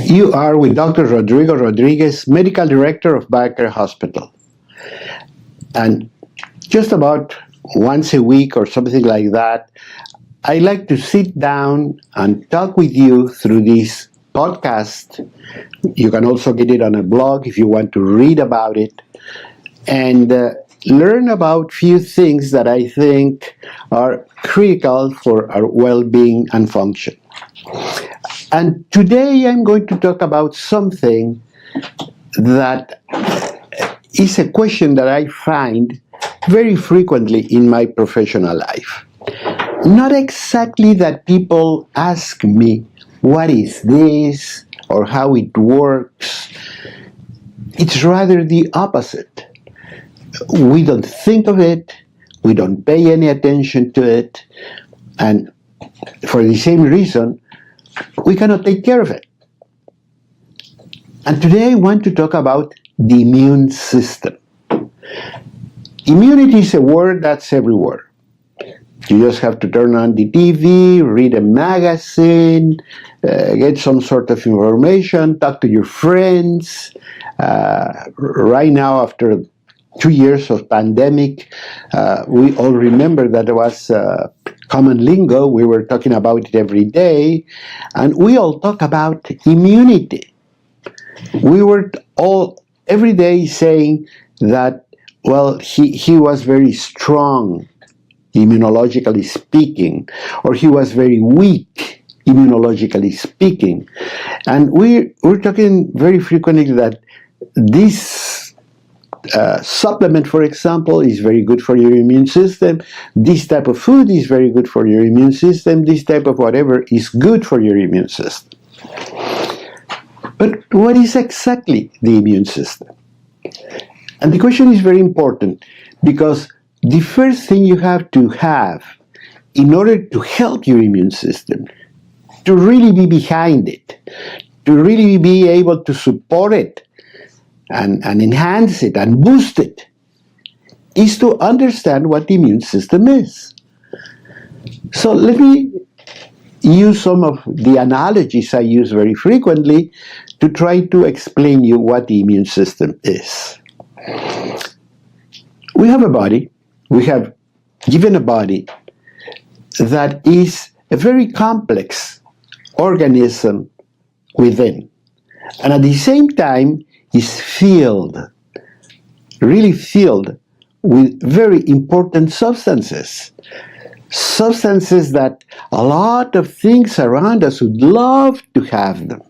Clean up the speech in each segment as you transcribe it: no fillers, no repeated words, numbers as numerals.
You are with Dr. Rodrigo Rodriguez, Medical Director of BioCare Hospital. And just about once a week or something like that, I like to sit down and talk with you through this podcast. You can also get it on a blog if you want to read about it, and learn about few things that I think are critical for our well-being and function. And today I'm going to talk about something that is a question that I find very frequently in my professional life. Not exactly that people ask me, what is this, or how it works. It's rather the opposite. We don't think of it, we don't pay any attention to it, and for the same reason, we cannot take care of it. And today I want to talk about the immune system. Immunity is a word that's everywhere. You just have to turn on the TV, read a magazine, get some sort of information, talk to your friends. Right now, after 2 years of pandemic, we all remember that it was common lingo. We were talking about it every day, and we all talk about immunity. We were all every day saying that, well, he was very strong, immunologically speaking, or he was very weak, immunologically speaking. And we're talking very frequently that this supplement, for example, is very good for your immune system. This type of food is very good for your immune system. This type of whatever is good for your immune system. But what is exactly the immune system? And the question is very important because the first thing you have to have in order to help your immune system, to really be behind it, to really be able to support it, and enhance it and boost it, is to understand what the immune system is. So let me use some of the analogies I use very frequently to try to explain you what the immune system is. We have a body, we have given a body that is a very complex organism within, and at the same time is filled, really filled with very important substances. Substances that a lot of things around us would love to have them.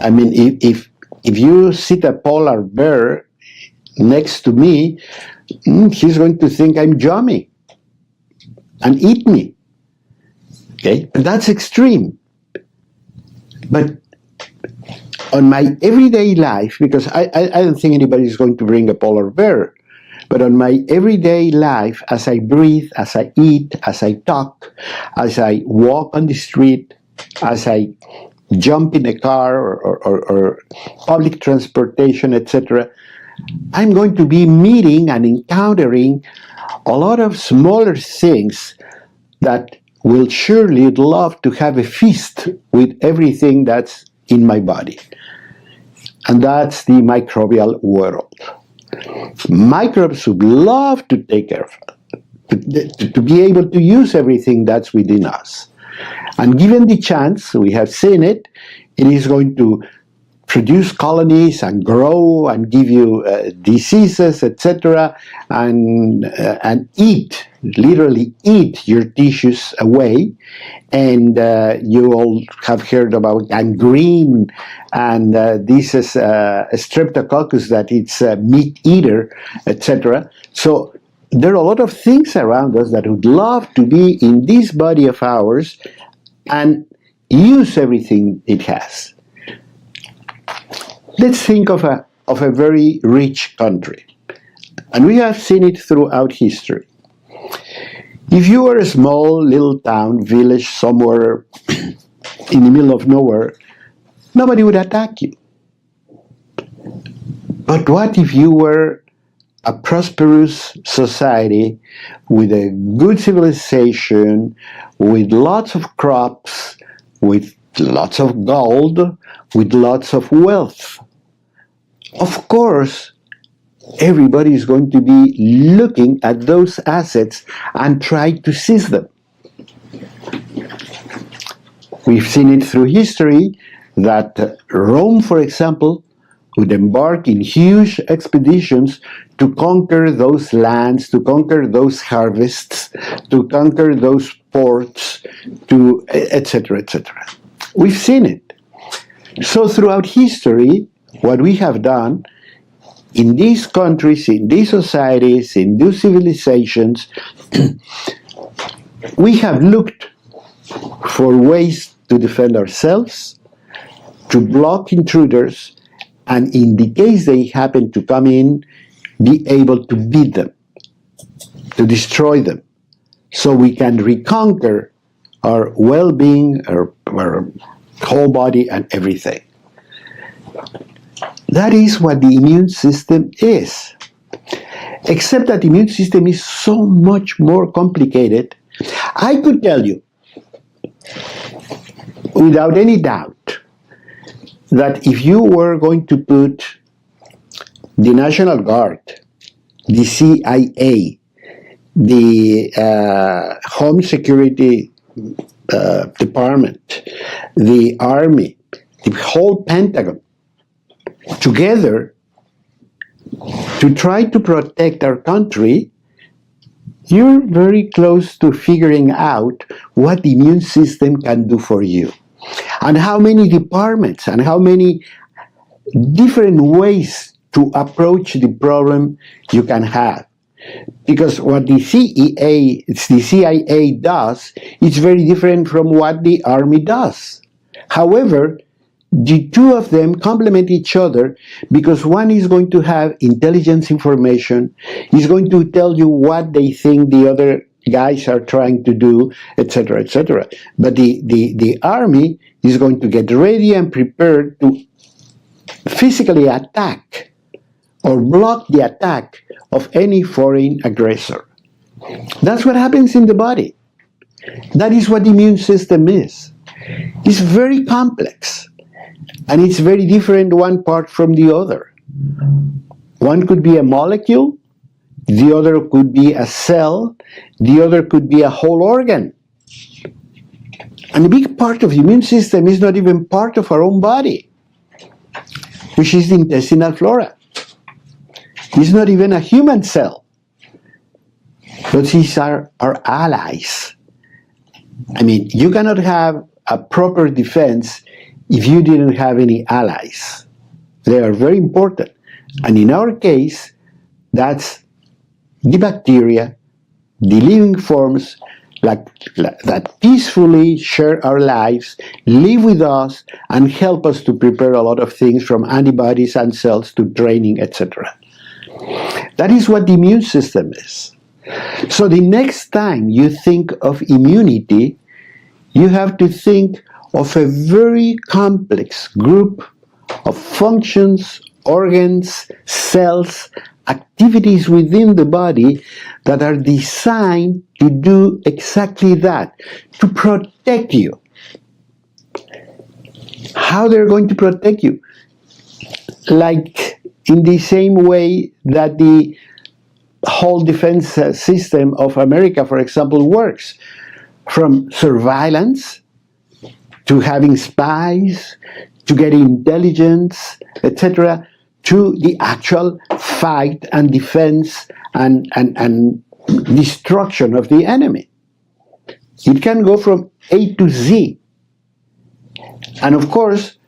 I mean, if you sit a polar bear next to me, he's going to think I'm Johnny and eat me. Okay, that's extreme. But on my everyday life, because I don't think anybody's going to bring a polar bear, but on my everyday life, as I breathe, as I eat, as I talk, as I walk on the street, as I jump in a car or public transportation, etc., I'm going to be meeting and encountering a lot of smaller things that will surely love to have a feast with everything that's in my body. And that's the microbial world. Microbes would love to take care of it, to be able to use everything that's within us. And given the chance, we have seen it, it is going to produce colonies and grow and give you diseases, etc., and eat, literally eat your tissues away. And you all have heard about gangrene, and this is a streptococcus that it's a meat eater, etc. So there are a lot of things around us that would love to be in this body of ours and use everything it has. Let's think of a very rich country, and we have seen it throughout history. If you were a small little town, village, somewhere in the middle of nowhere, nobody would attack you. But what if you were a prosperous society with a good civilization, with lots of crops, with lots of gold, with lots of wealth. Of course, everybody is going to be looking at those assets and try to seize them. We've seen it through history that Rome, for example, would embark in huge expeditions to conquer those lands, to conquer those harvests, to conquer those ports, to etc., etc. We've seen it. So throughout history, what we have done in these countries, in these societies, in these civilizations, we have looked for ways to defend ourselves, to block intruders, and in the case they happen to come in, be able to beat them, to destroy them, so we can reconquer our well-being, our whole body, and everything. That is what the immune system is. Except that the immune system is so much more complicated. I could tell you, without any doubt, that if you were going to put the National Guard, the CIA, the Home Security Department, the Army, the whole Pentagon, together to try to protect our country, you're very close to figuring out what the immune system can do for you, and how many departments and how many different ways to approach the problem you can have. Because what the CIA does is very different from what the Army does. However, the two of them complement each other, because one is going to have intelligence information, is going to tell you what they think the other guys are trying to do, etc., etc. But the Army is going to get ready and prepared to physically attack or block the attack of any foreign aggressor. That's what happens in the body. That is what the immune system is. It's very complex, and it's very different one part from the other. One could be a molecule, the other could be a cell, the other could be a whole organ. And a big part of the immune system is not even part of our own body, which is the intestinal flora. It's not even a human cell, but these are our allies. I mean, you cannot have a proper defense if you didn't have any allies. They are very important. And in our case, that's the bacteria, the living forms that peacefully share our lives, live with us, and help us to prepare a lot of things, from antibodies and cells to training, etc. That is what the immune system is. So the next time you think of immunity, you have to think of a very complex group of functions, organs, cells, activities within the body that are designed to do exactly that, to protect you. How they're going to protect you? Like in the same way that the whole defense system of America, for example, works. From surveillance, to having spies, to getting intelligence, etc., to the actual fight and defense and destruction of the enemy. It can go from A to Z. And of course,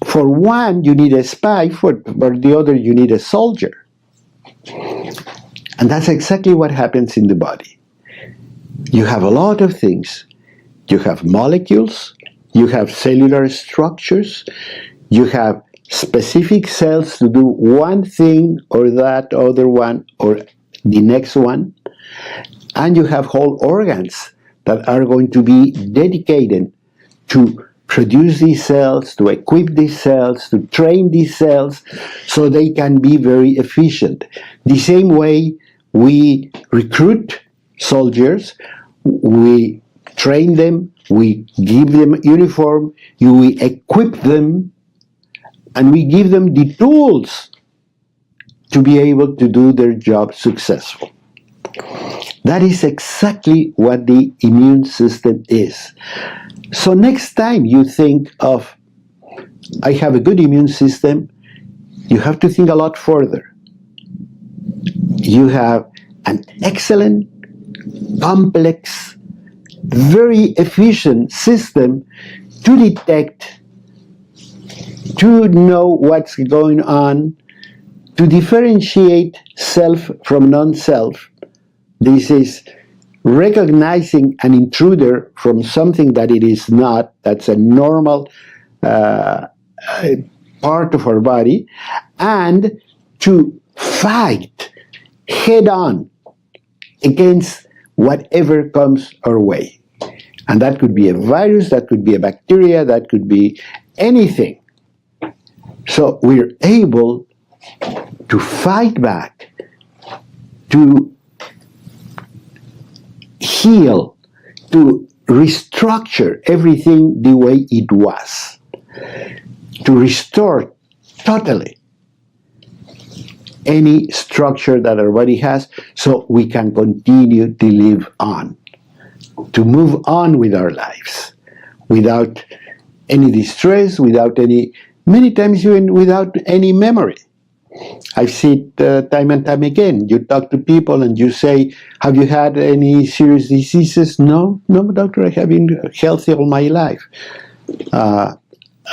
for one you need a spy, for the other you need a soldier. And that's exactly what happens in the body. You have a lot of things. You have molecules, you have cellular structures, you have specific cells to do one thing or that other one or the next one, and you have whole organs that are going to be dedicated to produce these cells, to equip these cells, to train these cells so they can be very efficient. The same way we recruit soldiers, we train them, we give them uniform, we equip them, and we give them the tools to be able to do their job successful. That is exactly what the immune system is. So next time you think of, I have a good immune system, you have to think a lot further. You have an excellent, complex, very efficient system to detect, to know what's going on, to differentiate self from non-self. This is recognizing an intruder from something that it is not. That's a normal part of our body, and to fight head on against whatever comes our way. And that could be a virus, that could be a bacteria, that could be anything. So we're able to fight back, to heal, to restructure everything the way it was, to restore totally any structure that our body has, so we can continue to live on, to move on with our lives without any distress, without any, many times even without any memory. I've seen it time and time again. You talk to people and you say, have you had any serious diseases? No, doctor, I have been healthy all my life.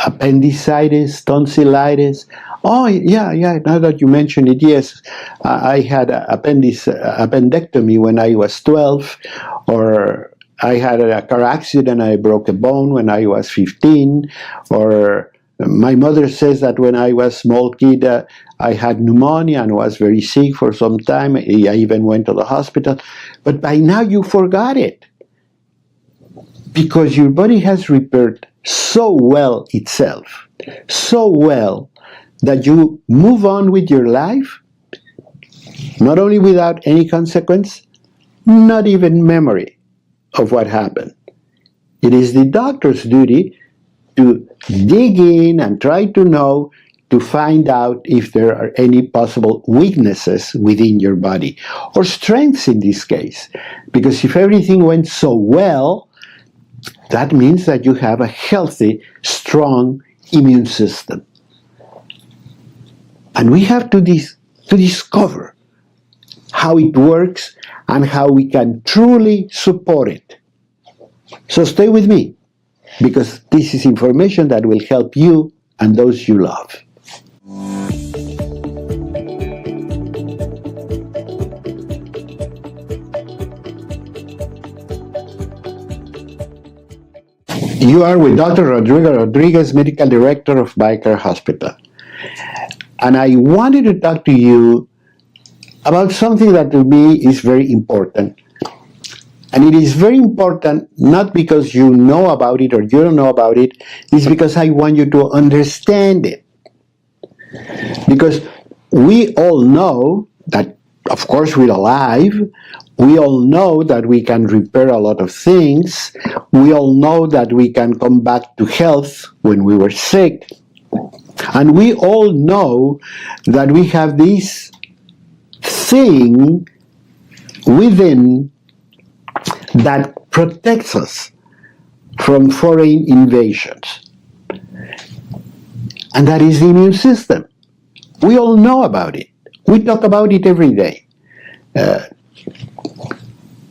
Appendicitis, tonsillitis. Oh, yeah, now that you mention it, yes. I had appendectomy when I was 12, or I had a car accident, I broke a bone when I was 15, or my mother says that when I was a small kid, I had pneumonia and was very sick for some time. I even went to the hospital. But by now you forgot it, because your body has repaired so well itself, so well, that you move on with your life, not only without any consequence, not even memory of what happened. It is the doctor's duty to dig in and try to know, to find out if there are any possible weaknesses within your body, or strengths in this case. Because if everything went so well, that means that you have a healthy, strong immune system. And we have to discover how it works and how we can truly support it. So stay with me, because this is information that will help you and those you love. You are with Dr. Rodrigo Rodriguez, Medical Director of BioCare Hospital. And I wanted to talk to you about something that to me is very important. And it is very important not because you know about it or you don't know about it, it's because I want you to understand it. Because we all know that, of course, we're alive. We all know that we can repair a lot of things. We all know that we can come back to health when we were sick. And we all know that we have this thing within that protects us from foreign invasions. And that is the immune system. We all know about it. We talk about it every day.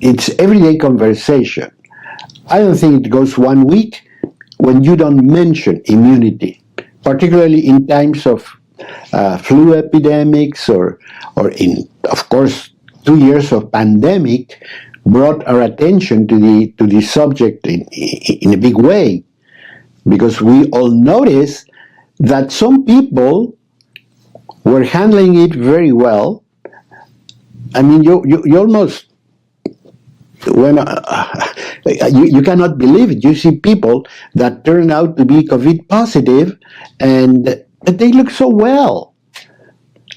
It's everyday conversation. I don't think it goes 1 week when you don't mention immunity, particularly in times of flu epidemics or in, of course, 2 years of pandemic brought our attention to the subject in a big way, because we all noticed that some people were handling it very well. I mean, you almost, when you cannot believe it. You see people that turn out to be COVID positive, but they look so well.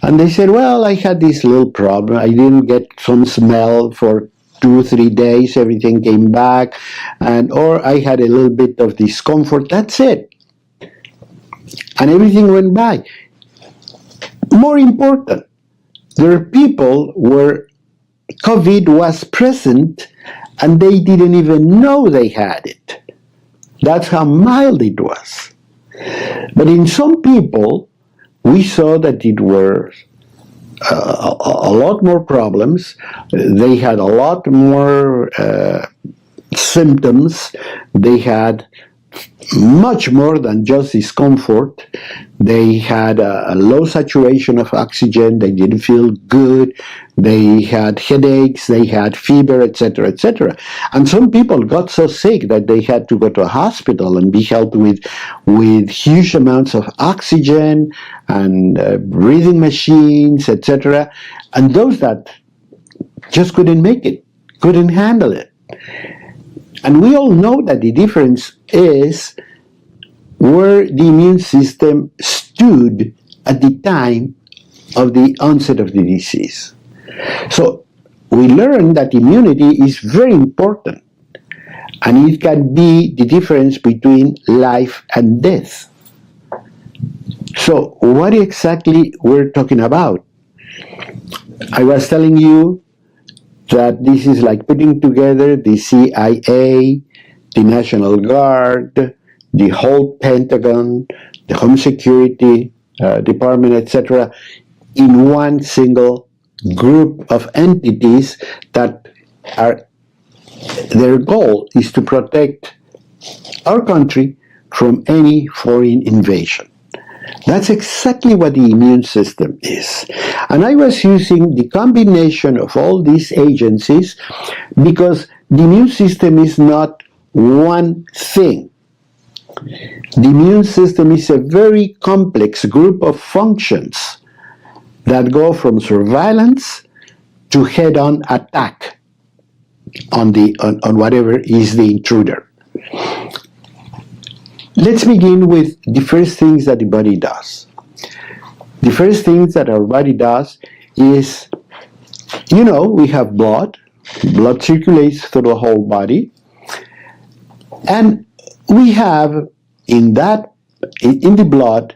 And they said, well, I had this little problem. I didn't get some smell for 2, 3 days, everything came back, or I had a little bit of discomfort. That's it. And everything went by. More important, there are people where COVID was present and they didn't even know they had it. That's how mild it was. But in some people, we saw that it were a lot more problems. They had a lot more symptoms. They had much more than just discomfort. They had a low saturation of oxygen. They didn't feel good. They had headaches. They had fever, etc., etc. And some people got so sick that they had to go to a hospital and be helped with huge amounts of oxygen and breathing machines, etc. And those that just couldn't make it, couldn't handle it. And we all know that the difference is where the immune system stood at the time of the onset of the disease. So we learned that immunity is very important, and it can be the difference between life and death. So what exactly we're talking about? I was telling you that this is like putting together the CIA, the National Guard, the whole Pentagon, the Home Security Department, etc., in one single group of entities that are, their goal is to protect our country from any foreign invasion. That's exactly what the immune system is. And I was using the combination of all these agencies because the immune system is not one thing. The immune system is a very complex group of functions that go from surveillance to head-on attack on whatever is the intruder. Let's begin with the first things that the body does. The first things that our body does is, we have blood. Blood circulates through the whole body. And we have in the blood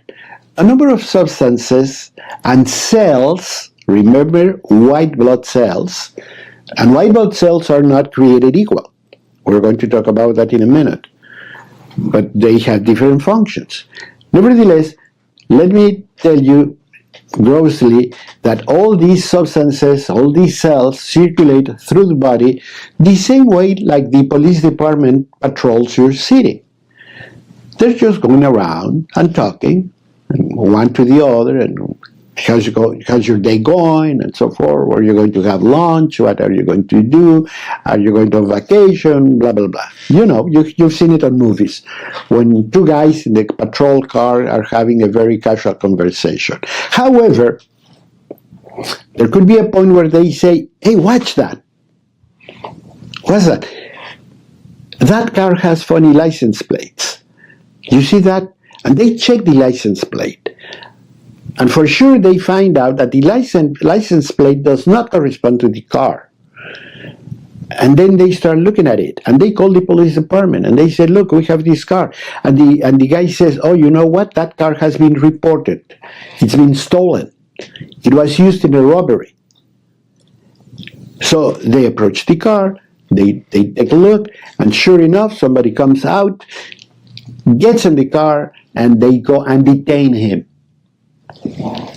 a number of substances and cells. Remember, white blood cells. And white blood cells are not created equal. We're going to talk about that in a minute. But they have different functions. Nevertheless, let me tell you grossly that all these substances, all these cells circulate through the body the same way like the police department patrols your city. They're just going around and talking, and one to the other, and how's your day going, and so forth. Where you're going to have lunch? What are you going to do? Are you going to vacation? Blah blah blah. You've seen it on movies when two guys in the patrol car are having a very casual conversation. However, there could be a point where they say, "Hey, watch that. What's that? That car has funny license plates. You see that?" And they check the license plate. And for sure, they find out that the license plate does not correspond to the car. And then they start looking at it, and they call the police department, and they say, "Look, we have this car." And the guy says, "Oh, you know what? That car has been reported. It's been stolen. It was used in a robbery." So they approach the car, they take a look, and sure enough, somebody comes out, gets in the car, and they go and detain him.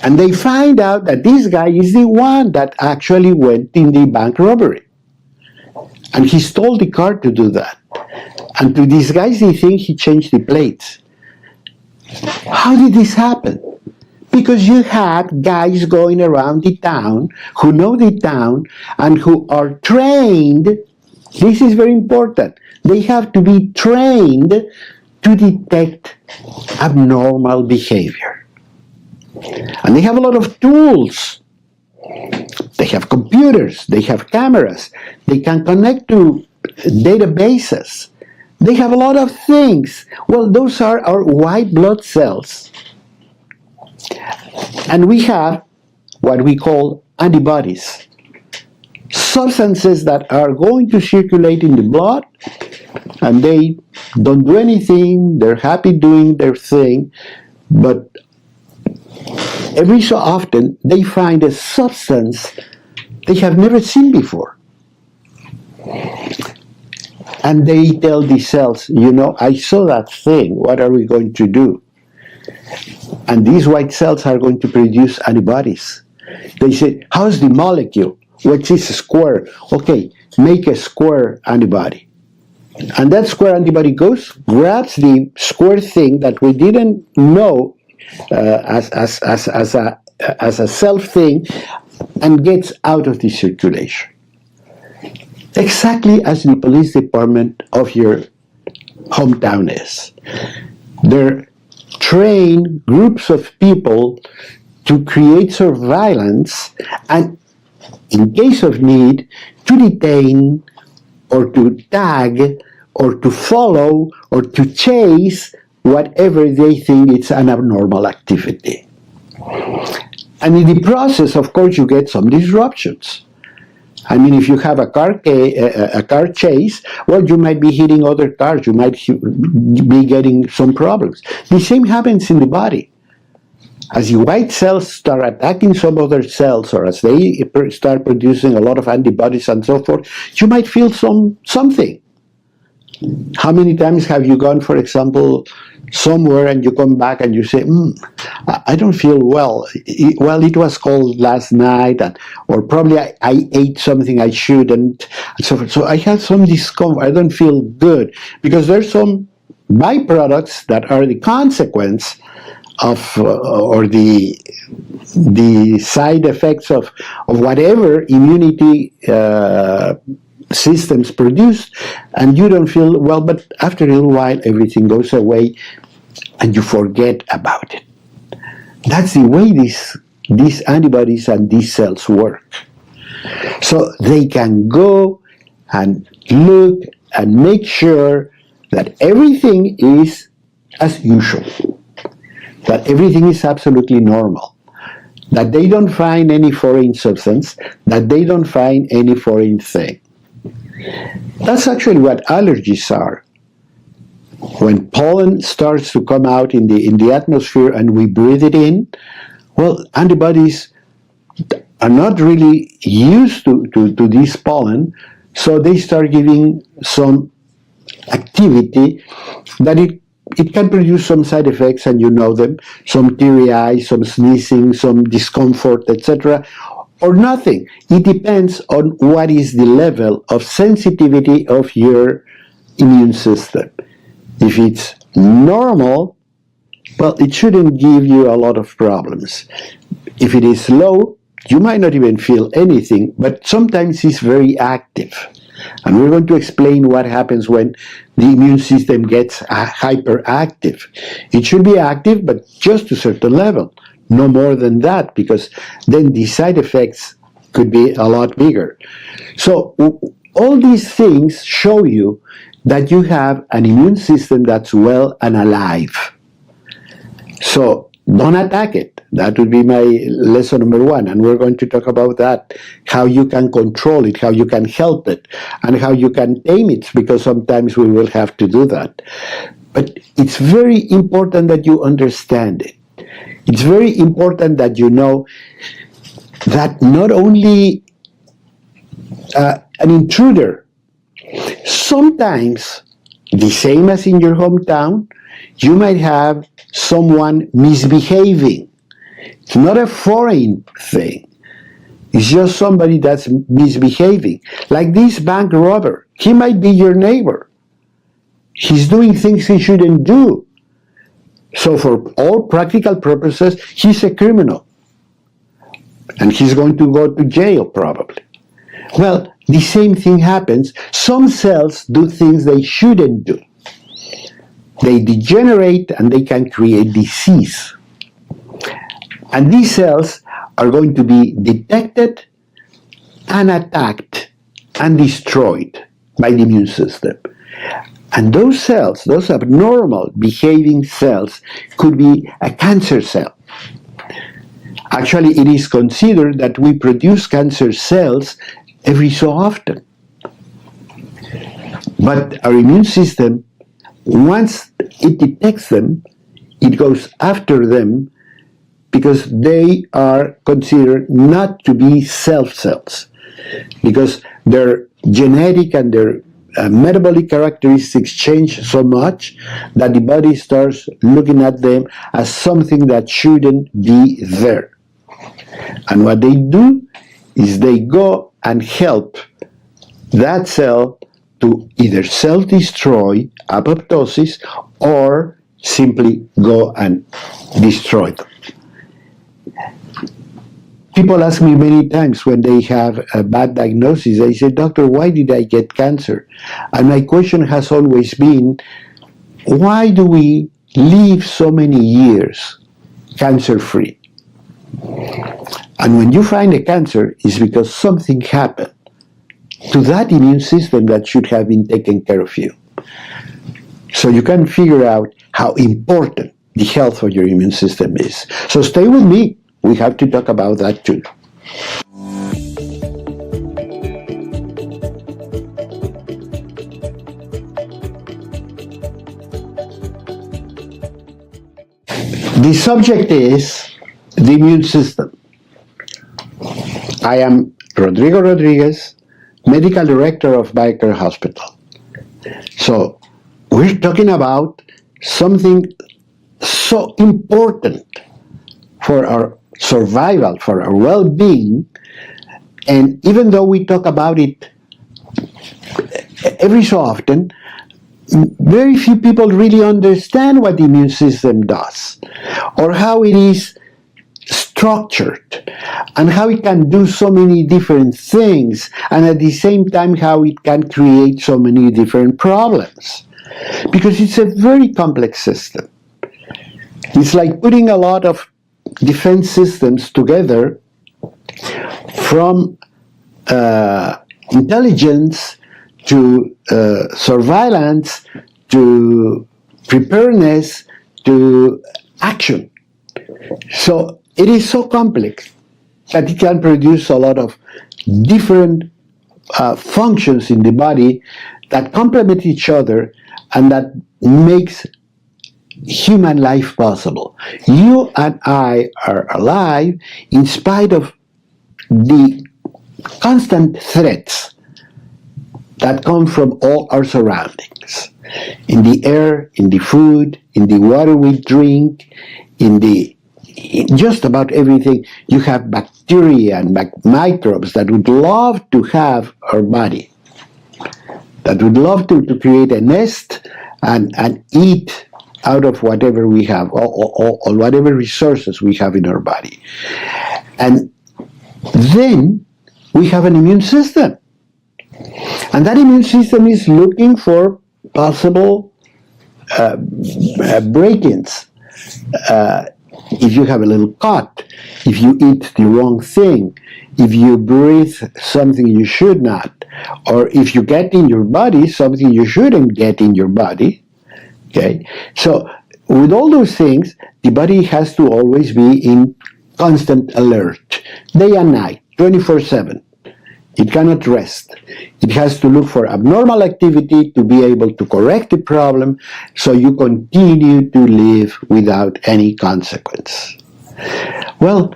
And they find out that this guy is the one that actually went in the bank robbery. And he stole the car to do that. And to disguise the thing, he changed the plates. How did this happen? Because you had guys going around the town who know the town and who are trained. This is very important. They have to be trained to detect abnormal behavior. And they have a lot of tools. They have computers, they have cameras, they can connect to databases. They have a lot of things. Well, those are our white blood cells. And we have what we call antibodies. substances that are going to circulate in the blood, and they don't do anything, they're happy doing their thing, but every so often they find a substance they have never seen before. And they tell these cells, I saw that thing, what are we going to do? And these white cells are going to produce antibodies. They say, how's the molecule? Which is a square. Okay, make a square antibody. And that square antibody goes, grabs the square thing that we didn't know as a self thing, and gets out of the circulation. Exactly as the police department of your hometown is. They're trained groups of people to create surveillance and, in case of need, to detain or to tag or to follow or to chase whatever they think is an abnormal activity. And in the process, of course, you get some disruptions. I mean, if you have a car chase, well, you might be hitting other cars. You might be getting some problems. The same happens in the body. As the white cells start attacking some other cells, or as they start producing a lot of antibodies and so forth, you might feel something. How many times have you gone, for example, somewhere and you come back and you say, I don't feel well. It was cold last night, or probably I ate something I shouldn't, and so forth. So I have some discomfort. I don't feel good, because there's some byproducts that are the consequence of or the side effects of whatever immunity systems produced, and you don't feel well, but after a little while everything goes away and you forget about it. That's the way these antibodies and these cells work. So they can go and look and make sure that everything is as usual, that everything is absolutely normal, that they don't find any foreign substance, that they don't find any foreign thing. That's actually what allergies are. When pollen starts to come out in the atmosphere and we breathe it in, well, antibodies are not really used to this pollen, so they start giving some activity that it can produce some side effects, and you know them, some teary eyes, some sneezing, some discomfort, etc., or nothing. It depends on what is the level of sensitivity of your immune system. If it's normal, well, it shouldn't give you a lot of problems. If it is low, you might not even feel anything, but sometimes it's very active. And we're going to explain what happens when the immune system gets hyperactive. It should be active, but just to a certain level. No more than that, because then the side effects could be a lot bigger. So all these things show you that you have an immune system that's well and alive. So don't attack it. That would be my lesson number one. And we're going to talk about that, how you can control it, how you can help it, and how you can tame it, because sometimes we will have to do that. But it's very important that you understand it. It's very important that you know that not only an intruder, sometimes, the same as in your hometown, you might have someone misbehaving. It's not a foreign thing. It's just somebody that's misbehaving. Like this bank robber. He might be your neighbor. He's doing things he shouldn't do. So for all practical purposes, he's a criminal. And he's going to go to jail, probably. Well, the same thing happens. Some cells do things they shouldn't do. They degenerate and they can create disease. And these cells are going to be detected and attacked and destroyed by the immune system. And those cells, those abnormal behaving cells, could be a cancer cell. Actually, it is considered that we produce cancer cells every so often. But our immune system, once it detects them, it goes after them because they are considered not to be self cells, because their genetic and their metabolic characteristics change so much that the body starts looking at them as something that shouldn't be there. And what they do is they go and help that cell to either self-destroy, apoptosis, or simply go and destroy them. People ask me many times when they have a bad diagnosis, they say, "Doctor, why did I get cancer?" And my question has always been, why do we live so many years cancer-free? And when you find a cancer, it's because something happened to that immune system that should have been taking care of you. So you can figure out how important the health of your immune system is. So stay with me. We have to talk about that too. The subject is the immune system. I am Rodrigo Rodriguez, Medical Director of BioCare Hospital. So we're talking about something so important for our survival, for our well-being, and even though we talk about it every so often, very few people really understand what the immune system does, or how it is structured, and how it can do so many different things, and at the same time how it can create so many different problems. Because it's a very complex system. It's like putting a lot of defense systems together, from intelligence to surveillance to preparedness to action. So it is so complex that it can produce a lot of different functions in the body that complement each other and that makes human life possible. You and I are alive in spite of the constant threats that come from all our surroundings. In the air, in the food, in the water we drink, in just about everything, you have bacteria and microbes that would love to have our body, that would love to create a nest and eat out of whatever we have, or whatever resources we have in our body. And then we have an immune system. And that immune system is looking for possible break-ins. If you have a little cut, if you eat the wrong thing, if you breathe something you should not, or if you get in your body something you shouldn't get in your body. Okay, so with all those things, the body has to always be in constant alert, day and night, 24/7. It cannot rest. It has to look for abnormal activity to be able to correct the problem, so you continue to live without any consequence. Well,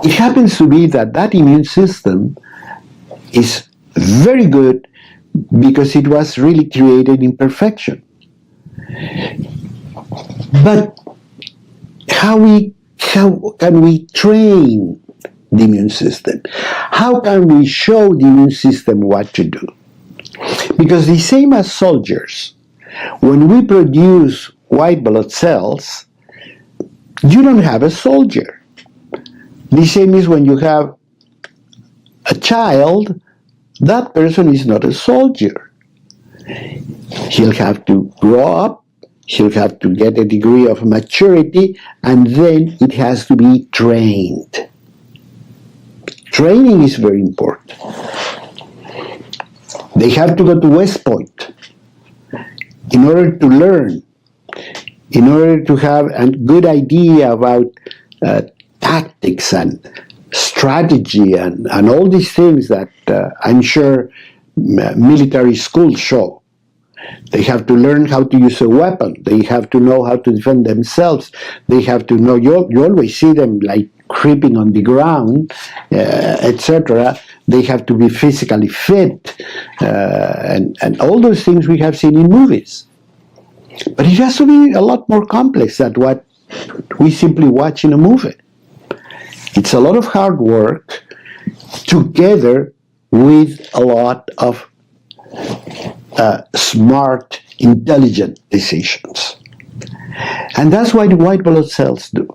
it happens to be that that immune system is very good because it was really created in perfection. But how can we train the immune system? How can we show the immune system what to do? Because the same as soldiers, when we produce white blood cells, you don't have a soldier. The same is when you have a child, that person is not a soldier. He'll have to grow up, he'll have to get a degree of maturity, and then it has to be trained. Training is very important. They have to go to West Point in order to learn, in order to have a good idea about tactics and strategy and all these things that I'm sure military schools show. They have to learn how to use a weapon. They have to know how to defend themselves. They have to know, you always see them like creeping on the ground, etc. They have to be physically fit, and all those things we have seen in movies. But it has to be a lot more complex than what we simply watch in a movie. It's a lot of hard work together with a lot of smart, intelligent decisions. And that's what white blood cells do.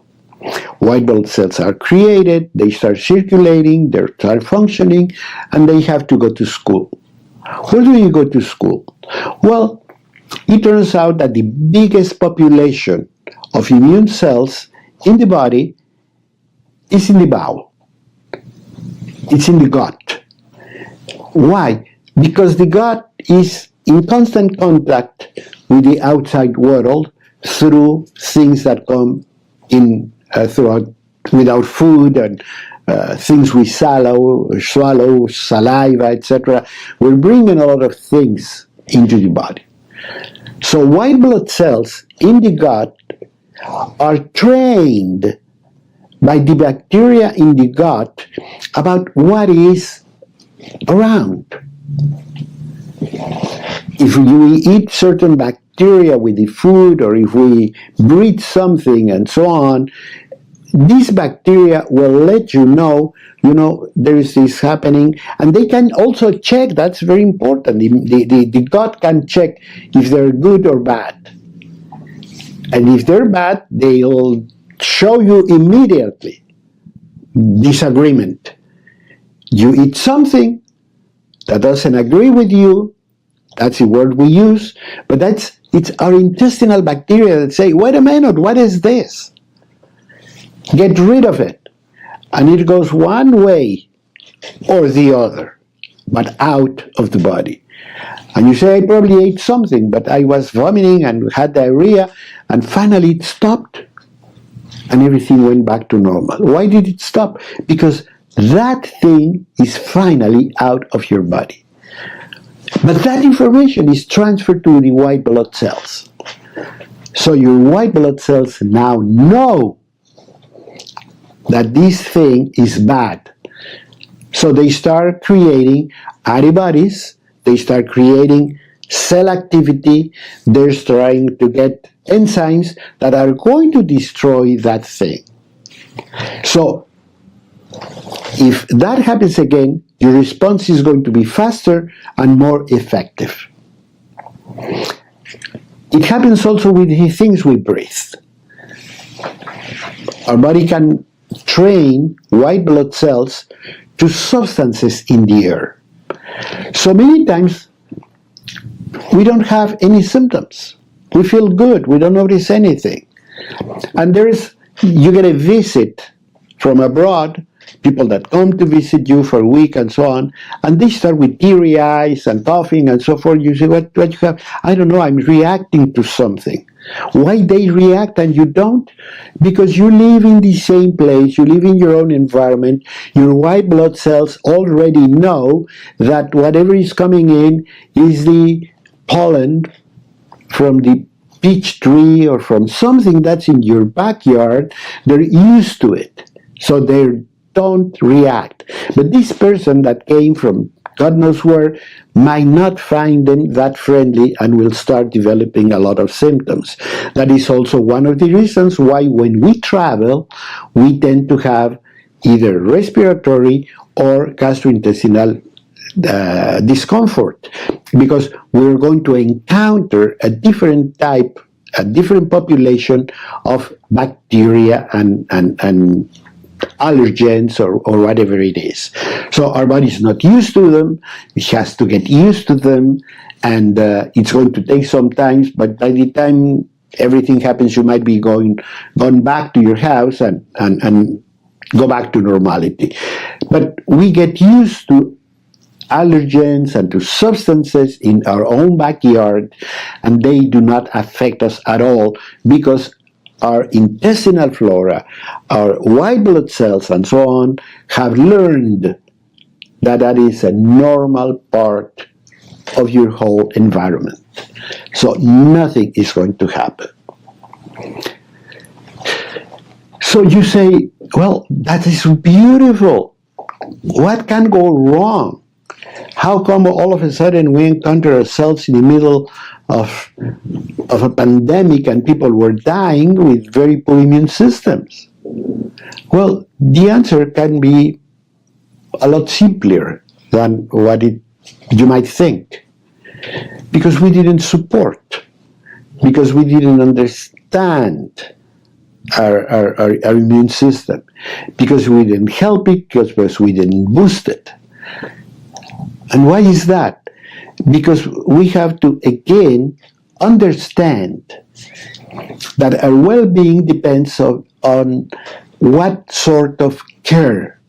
White blood cells are created, they start circulating, they start functioning, and they have to go to school. Where do you go to school? Well, it turns out that the biggest population of immune cells in the body is in the bowel. It's in the gut. Why? Because the gut is in constant contact with the outside world through things that come in throughout without food and things we swallow, saliva, etc. We're bringing a lot of things into the body. So white blood cells in the gut are trained by the bacteria in the gut about what is around. If we eat certain bacteria with the food, or if we breathe something and so on, these bacteria will let you know, there is this happening, and they can also check, that's very important, the gut can check if they're good or bad. And if they're bad, they'll show you immediately disagreement. You eat something that doesn't agree with you, that's the word we use, but it's our intestinal bacteria that say, wait a minute, what is this? Get rid of it. And it goes one way or the other, but out of the body. And you say, I probably ate something, but I was vomiting and had diarrhea, and finally it stopped, and everything went back to normal. Why did it stop? Because that thing is finally out of your body. But that information is transferred to the white blood cells. So your white blood cells now know that this thing is bad. So they start creating antibodies, they start creating cell activity, they're trying to get enzymes that are going to destroy that thing. So if that happens again, your response is going to be faster and more effective. It happens also with the things we breathe. Our body can train white blood cells to substances in the air. So many times we don't have any symptoms. We feel good, we don't notice anything. And you get a visit from abroad, people that come to visit you for a week and so on, and they start with teary eyes and coughing and so forth. You say, what you have? I don't know, I'm reacting to something. Why they react and you don't? Because you live in the same place, you live in your own environment, your white blood cells already know that whatever is coming in is the pollen from the peach tree or from something that's in your backyard. They're used to it, so they don't react. But this person that came from God knows where might not find them that friendly and will start developing a lot of symptoms. That is also one of the reasons why when we travel, we tend to have either respiratory or gastrointestinal discomfort, because we're going to encounter a different population of bacteria and allergens or whatever it is. So our body is not used to them, it has to get used to them, and it's going to take some time, but by the time everything happens, you might be gone back to your house and go back to normality. But we get used to allergens and to substances in our own backyard, and they do not affect us at all because our intestinal flora, our white blood cells, and so on, have learned that that is a normal part of your whole environment. So nothing is going to happen. So you say, well, that is beautiful. What can go wrong? How come all of a sudden we encounter ourselves in the middle of a pandemic and people were dying with very poor immune systems? Well, the answer can be a lot simpler than what you might think. Because we didn't support, because we didn't understand our immune system, because we didn't help it, because we didn't boost it. And why is that? Because we have to, again, understand that our well-being depends on what sort of care,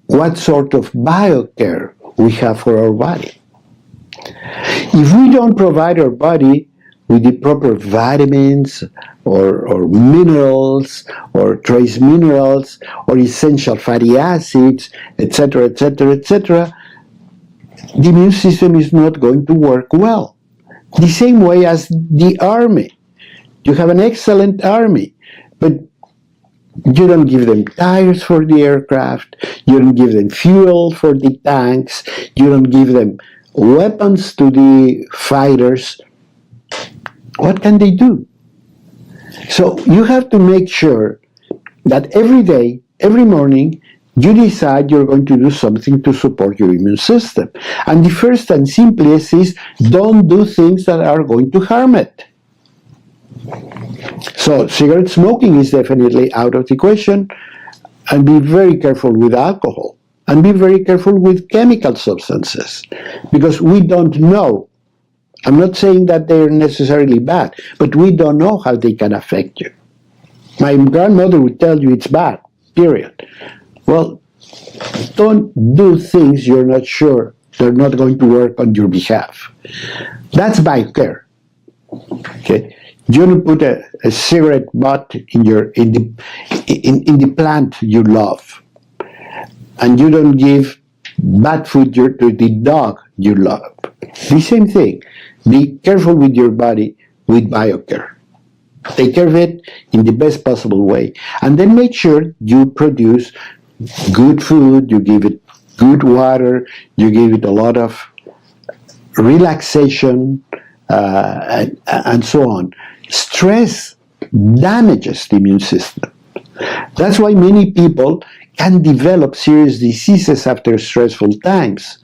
what sort of BioCare we have for our body. If we don't provide our body with the proper vitamins or minerals or trace minerals or essential fatty acids, etc., etc., etc., the immune system is not going to work well. The same way as the army. You have an excellent army, but you don't give them tires for the aircraft, you don't give them fuel for the tanks, you don't give them weapons to the fighters. What can they do? So you have to make sure that every day, every morning, you decide you're going to do something to support your immune system. And the first and simplest is don't do things that are going to harm it. So cigarette smoking is definitely out of the question, and be very careful with alcohol, and be very careful with chemical substances, because we don't know. I'm not saying that they're necessarily bad, but we don't know how they can affect you. My grandmother would tell you it's bad, period. Well, don't do things you're not sure they're not going to work on your behalf. That's BioCare. Okay? You don't put a cigarette butt in the plant you love, and you don't give bad food to the dog you love. The same thing. Be careful with your body with BioCare. Take care of it in the best possible way, and then make sure you produce good food, you give it good water, you give it a lot of relaxation, and so on. Stress damages the immune system. That's why many people can develop serious diseases after stressful times.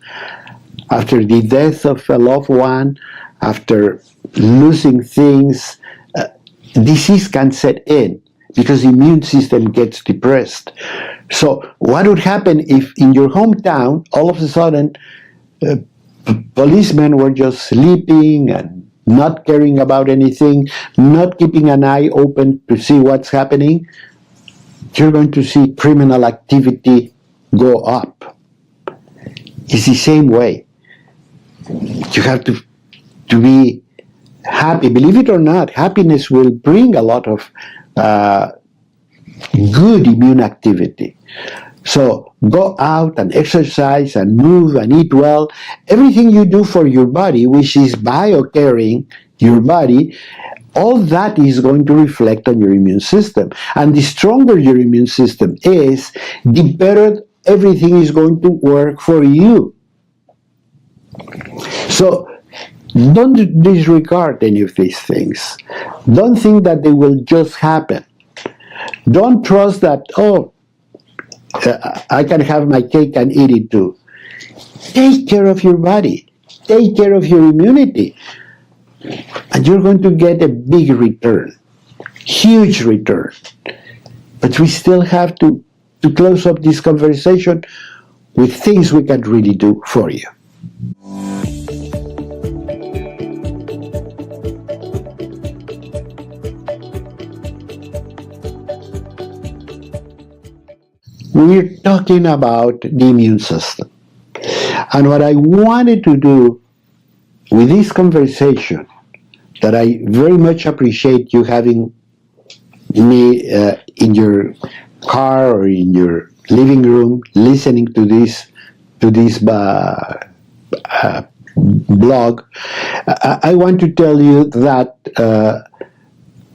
After the death of a loved one, after losing things, disease can set in because the immune system gets depressed. So what would happen if in your hometown, all of a sudden, policemen were just sleeping and not caring about anything, not keeping an eye open to see what's happening? You're going to see criminal activity go up. It's the same way. You have to be happy. Believe it or not, happiness will bring a lot of good immune activity. So go out and exercise and move and eat well. Everything you do for your body, which is biocaring your body, all that is going to reflect on your immune system. And the stronger your immune system is, the better everything is going to work for you. So don't disregard any of these things. Don't think that they will just happen. Don't trust that, I can have my cake and eat it too. Take care of your body. Take care of your immunity. And you're going to get a big return. Huge return. But we still have to close up this conversation with things we can really do for you. We're talking about the immune system. And what I wanted to do with this conversation, that I very much appreciate you having in your car or in your living room listening to this blog, I want to tell you that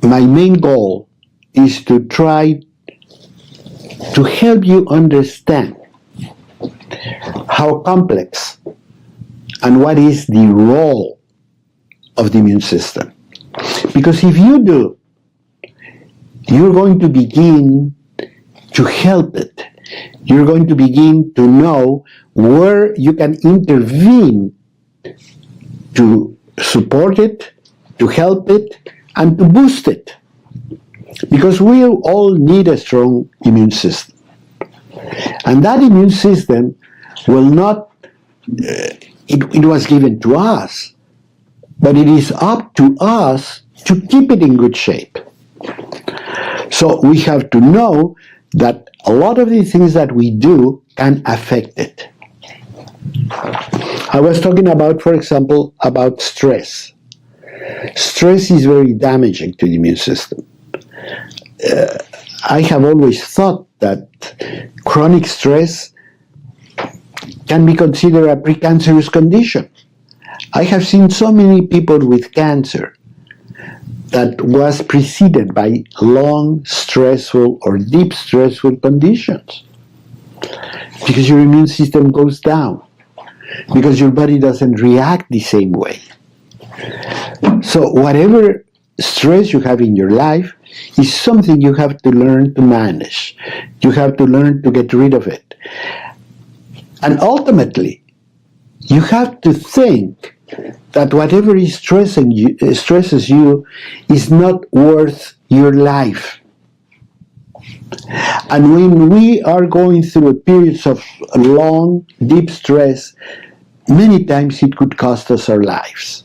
my main goal is to try to help you understand how complex and what is the role of the immune system. Because if you do, you're going to begin to help it. You're going to begin to know where you can intervene to support it, to help it, and to boost it. Because we all need a strong immune system. And that immune system will not, it was given to us, but it is up to us to keep it in good shape. So we have to know that a lot of the things that we do can affect it. I was talking about, for example, about stress. Stress is very damaging to the immune system. I have always thought that chronic stress can be considered a precancerous condition. I have seen so many people with cancer that was preceded by long, stressful, or deep stressful conditions. Because your immune system goes down. Because your body doesn't react the same way. So whatever stress you have in your life is something you have to learn to manage. You have to learn to get rid of it. And ultimately, you have to think that whatever is stresses you is not worth your life. And when we are going through periods of long, deep stress, many times it could cost us our lives.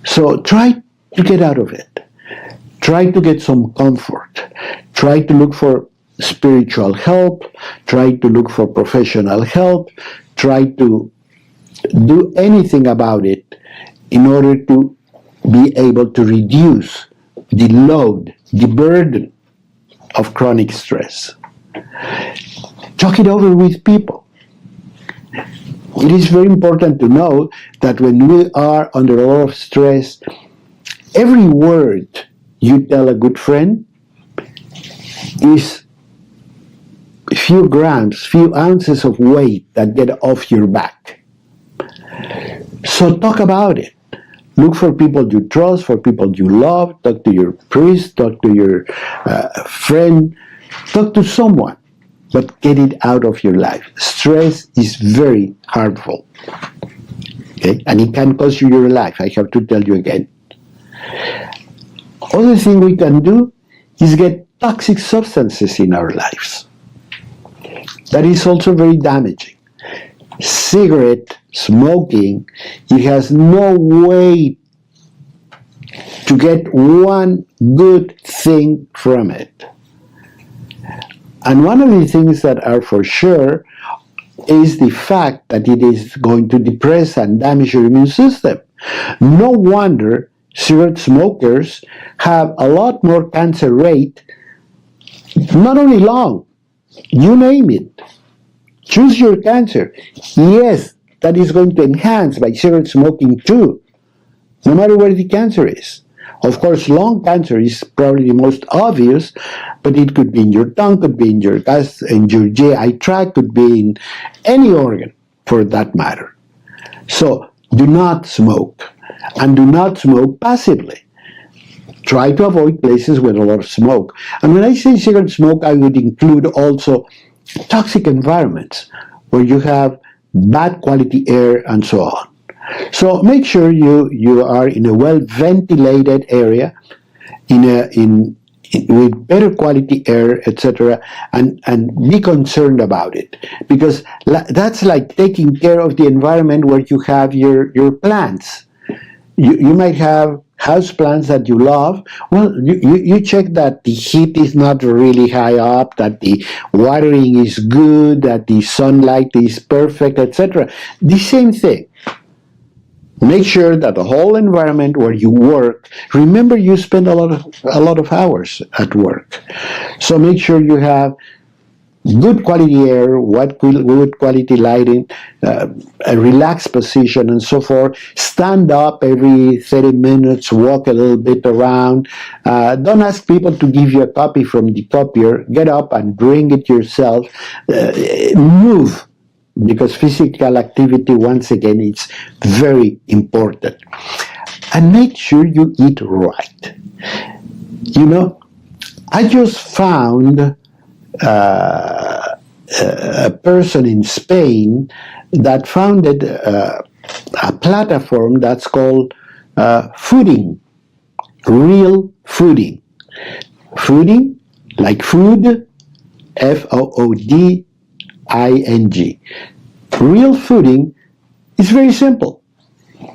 So try to get out of it. Try to get some comfort. Try to look for spiritual help. Try to look for professional help. Try to do anything about it in order to be able to reduce the load, the burden of chronic stress. Talk it over with people. It is very important to know that when we are under a lot of stress, every word you tell a good friend is few grams, few ounces of weight that get off your back. So talk about it. Look for people you trust, for people you love. Talk to your priest, talk to your friend, talk to someone, but get it out of your life. Stress is very harmful, okay? And it can cost you your life, I have to tell you again. Other thing we can do is get toxic substances in our lives. That is also very damaging. Cigarette smoking, it has no way to get one good thing from it. And one of the things that are for sure is the fact that it is going to depress and damage your immune system. No wonder cigarette smokers have a lot more cancer rate, not only lung, you name it. Choose your cancer. Yes, that is going to enhance by cigarette smoking too, no matter where the cancer is. Of course, lung cancer is probably the most obvious, but it could be in your tongue, could be in your gas, in your GI tract, could be in any organ for that matter. So do not smoke, and do not smoke passively. Try to avoid places with a lot of smoke. And when I say cigarette smoke, I would include also toxic environments where you have bad quality air and so on. So make sure you are in a well-ventilated area, with better quality air, etc., and be concerned about it, because that's like taking care of the environment where you have your plants. You might have house plants that you love. Well, you check that the heat is not really high up, that the watering is good, that the sunlight is perfect, etc. The same thing. Make sure that the whole environment where you work, remember you spend a lot of hours at work. So make sure you have good quality air, good quality lighting, a relaxed position, and so forth. Stand up every 30 minutes, walk a little bit around. Don't ask people to give you a copy from the copier. Get up and bring it yourself. Move, because physical activity, once again, is very important. And make sure you eat right. You know, I just found a person in Spain that founded a platform that's called Fooding, Real Fooding. Fooding, like food, Fooding. Real Fooding is very simple.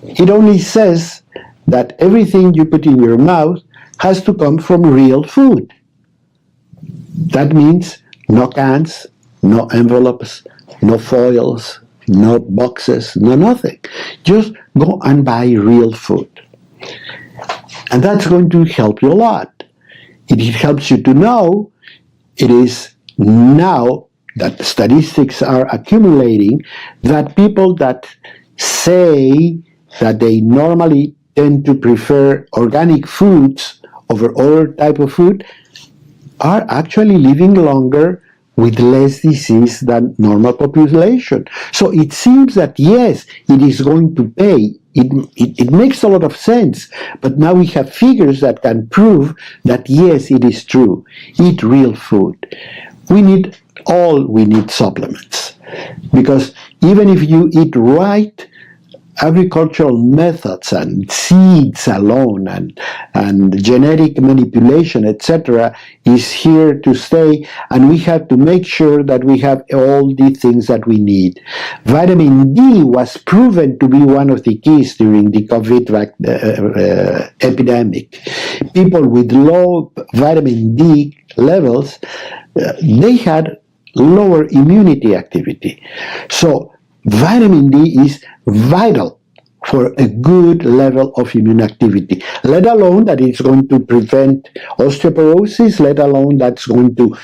It only says that everything you put in your mouth has to come from real food. That means no cans, no envelopes, no foils, no boxes, no nothing. Just go and buy real food. And that's going to help you a lot. It helps you to know it is now that statistics are accumulating that people that say that they normally tend to prefer organic foods over other type of food are actually living longer with less disease than normal population. So it seems that yes, it is going to pay. It makes a lot of sense. But now we have figures that can prove that yes, it is true. Eat real food. We need supplements. Because even if you eat right, agricultural methods and seeds alone and genetic manipulation, etc., is here to stay, and we have to make sure that we have all the things that we need. Vitamin D was proven to be one of the keys during the COVID epidemic. People with low vitamin D levels, they had lower immunity activity. So vitamin D is vital for a good level of immune activity, let alone that it's going to prevent osteoporosis, let alone that's going to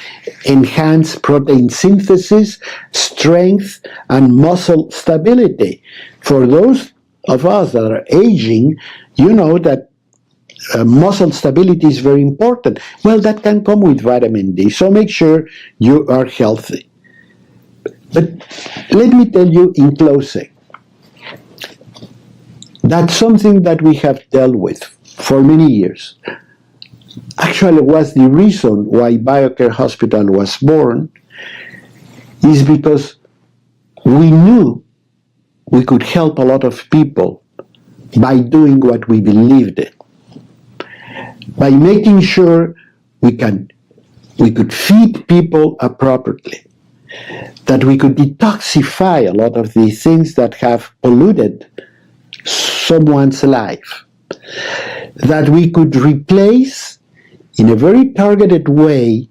enhance protein synthesis, strength, and muscle stability. For those of us that are aging, you know that muscle stability is very important. Well, that can come with vitamin D, so make sure you are healthy. But let me tell you in closing, that's something that we have dealt with for many years. Actually, was the reason why BioCare Hospital was born, is because we knew we could help a lot of people by doing what we believed in. By making sure we could feed people appropriately, that we could detoxify a lot of the things that have polluted someone's life, that we could replace in a very targeted way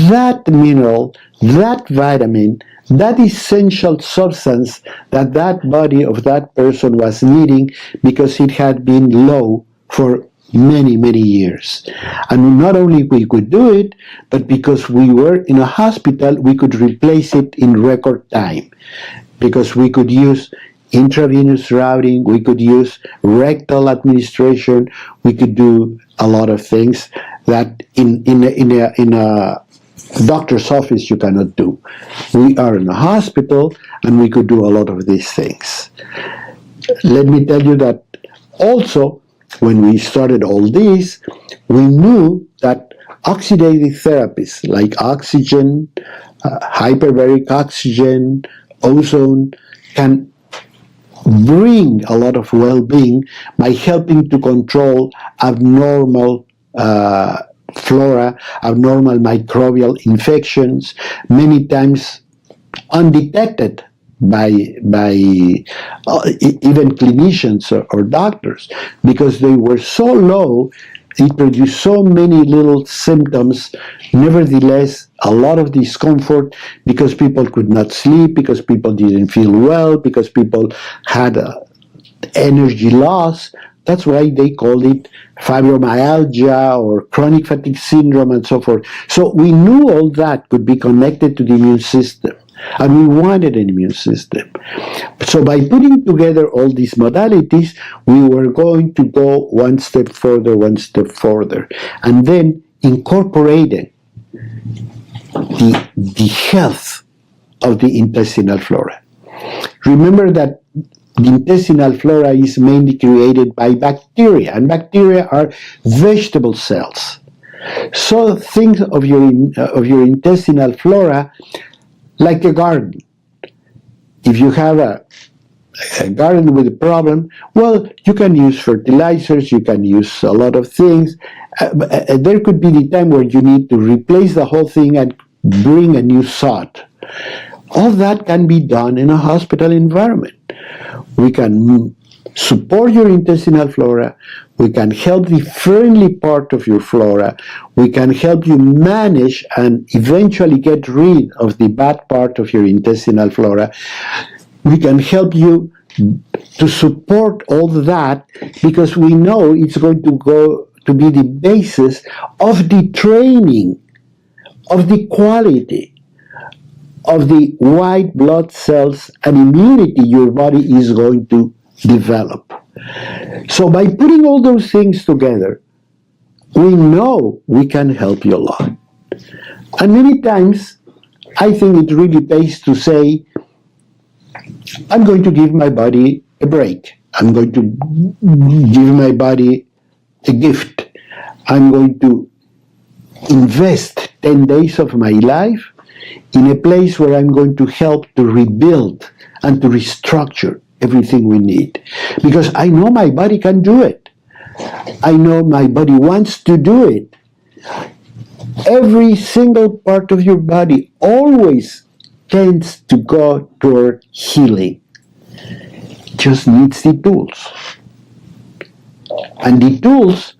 that mineral, that vitamin, that essential substance that that body of that person was needing because it had been low for many, many years. And not only we could do it, but because we were in a hospital, we could replace it in record time. Because we could use intravenous routing, we could use rectal administration, we could do a lot of things that in a doctor's office you cannot do. We are in a hospital and we could do a lot of these things. Let me tell you that also, when we started all this, we knew that oxidative therapies like oxygen, hyperbaric oxygen, ozone can bring a lot of well-being by helping to control abnormal flora, abnormal microbial infections, many times undetected by even clinicians or doctors, because they were so low, it produced so many little symptoms. Nevertheless, a lot of discomfort because people could not sleep, because people didn't feel well, because people had energy loss. That's why they call it fibromyalgia or chronic fatigue syndrome and so forth. So we knew all that could be connected to the immune system, and we wanted an immune system. So by putting together all these modalities, we were going to go one step further, and then incorporating the health of the intestinal flora. Remember that the intestinal flora is mainly created by bacteria, and bacteria are vegetable cells. So think of your intestinal flora like a garden. If you have a garden with a problem, well, you can use fertilizers, you can use a lot of things. There could be the time where you need to replace the whole thing and bring a new sod. All that can be done in a hospital environment. We can support your intestinal flora, we can help the friendly part of your flora, we can help you manage and eventually get rid of the bad part of your intestinal flora. We can help you to support all that, because we know it's going to go to be the basis of the training, of the quality, of the white blood cells and immunity your body is going to develop. So by putting all those things together, we know we can help you a lot. And many times, I think it really pays to say, I'm going to give my body a break. I'm going to give my body a gift. I'm going to invest 10 days of my life in a place where I'm going to help to rebuild and to restructure everything we need. Because I know my body can do it. I know my body wants to do it. Every single part of your body always tends to go toward healing. It just needs the tools. And the tools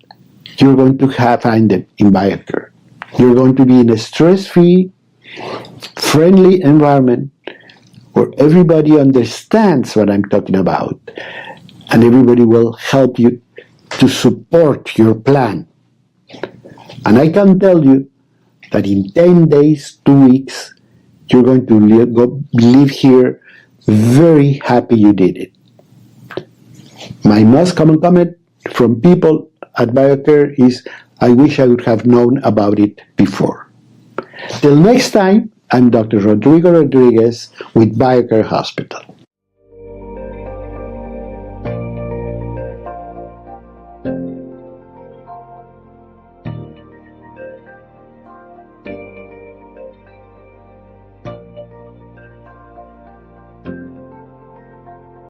you're going to find them in BioCare. You're going to be in a stress-free, friendly environment where everybody understands what I'm talking about, and everybody will help you to support your plan. And I can tell you that in 10 days, 2 weeks, you're going to live here very happy you did it. My most common comment from people at BioCare is, I wish I would have known about it before. Till next time, I'm Dr. Rodrigo Rodriguez with BioCare Hospital.